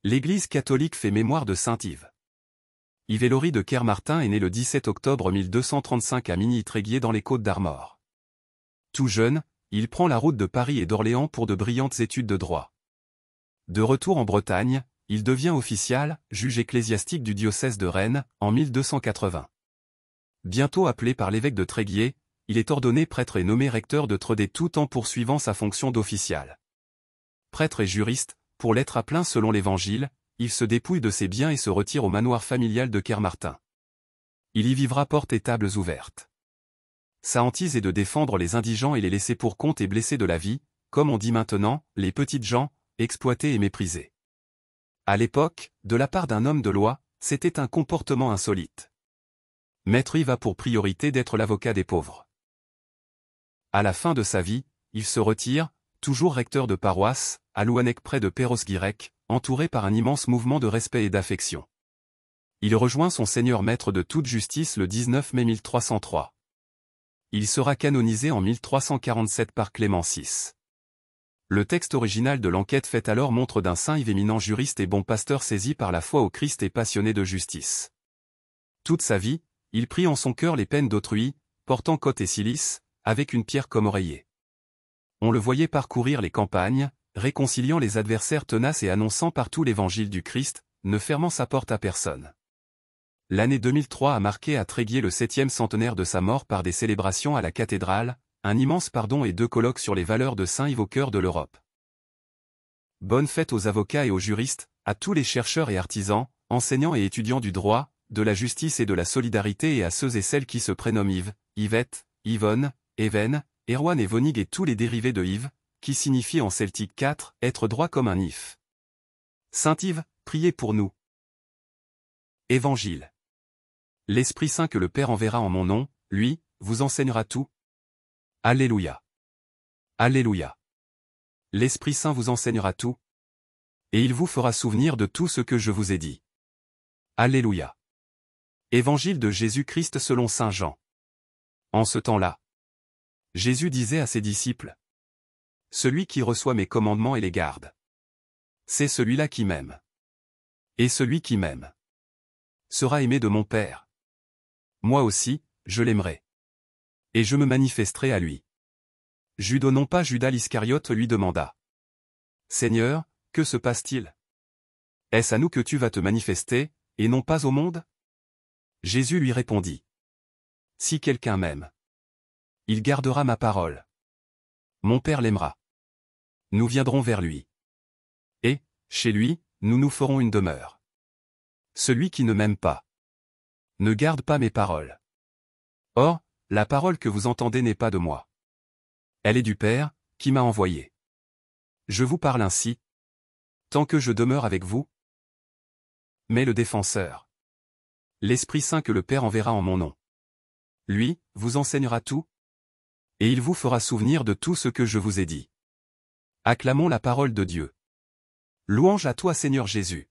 L'Église catholique fait mémoire de saint Yves. Yves Ellory de Kermartin est né le 17 octobre 1235 à Migny-Tréguier dans les Côtes-d'Armor. Tout jeune, il prend la route de Paris et d'Orléans pour de brillantes études de droit. De retour en Bretagne, il devient official, juge ecclésiastique du diocèse de Rennes, en 1280. Bientôt appelé par l'évêque de Tréguier, il est ordonné prêtre et nommé recteur de Tredé tout en poursuivant sa fonction d'official. Prêtre et juriste, pour l'être à plein selon l'Évangile, il se dépouille de ses biens et se retire au manoir familial de Kermartin. Il y vivra portes et tables ouvertes. Sa hantise est de défendre les indigents et les laissés pour compte et blessés de la vie, comme on dit maintenant, les petites gens, exploités et méprisés. À l'époque, de la part d'un homme de loi, c'était un comportement insolite. Maître Yves a pour priorité d'être l'avocat des pauvres. À la fin de sa vie, il se retire, toujours recteur de paroisse, à Louannec près de Perros-Guirec, entouré par un immense mouvement de respect et d'affection. Il rejoint son Seigneur maître de toute justice le 19 mai 1303. Il sera canonisé en 1347 par Clément VI. Le texte original de l'enquête faite alors montre d'un saint Yves éminent juriste et bon pasteur saisi par la foi au Christ et passionné de justice. Toute sa vie, il prit en son cœur les peines d'autrui, portant cotte et cilice, avec une pierre comme oreiller. On le voyait parcourir les campagnes, réconciliant les adversaires tenaces et annonçant partout l'évangile du Christ, ne fermant sa porte à personne. L'année 2003 a marqué à Tréguier le 7e centenaire de sa mort par des célébrations à la cathédrale, un immense pardon et 2 colloques sur les valeurs de Saint Yves au cœur de l'Europe. Bonne fête aux avocats et aux juristes, à tous les chercheurs et artisans, enseignants et étudiants du droit, de la justice et de la solidarité et à ceux et celles qui se prénomment Yves, Yvette, Yvonne, Even, Erwan et Vonig et tous les dérivés de Yves, qui signifie en celtique 4, être droit comme un if. Saint Yves, priez pour nous. Évangile. L'Esprit Saint que le Père enverra en mon nom, lui, vous enseignera tout. Alléluia. Alléluia. L'Esprit Saint vous enseignera tout. Et il vous fera souvenir de tout ce que je vous ai dit. Alléluia. Évangile de Jésus-Christ selon saint Jean. En ce temps-là, Jésus disait à ses disciples: celui qui reçoit mes commandements et les garde, c'est celui-là qui m'aime. Et celui qui m'aime sera aimé de mon Père. Moi aussi, je l'aimerai. Et je me manifesterai à lui. Judas non pas Judas l'Iscariote lui demanda: Seigneur, que se passe-t-il? Est-ce à nous que tu vas te manifester, et non pas au monde? Jésus lui répondit: si quelqu'un m'aime, il gardera ma parole. Mon Père l'aimera. Nous viendrons vers lui. Et, chez lui, nous nous ferons une demeure. Celui qui ne m'aime pas ne garde pas mes paroles. Or, la parole que vous entendez n'est pas de moi. Elle est du Père, qui m'a envoyé. Je vous parle ainsi, tant que je demeure avec vous. Mais le Défenseur, l'Esprit Saint que le Père enverra en mon nom, lui, vous enseignera tout, et il vous fera souvenir de tout ce que je vous ai dit. Acclamons la parole de Dieu. Louange à toi Seigneur Jésus.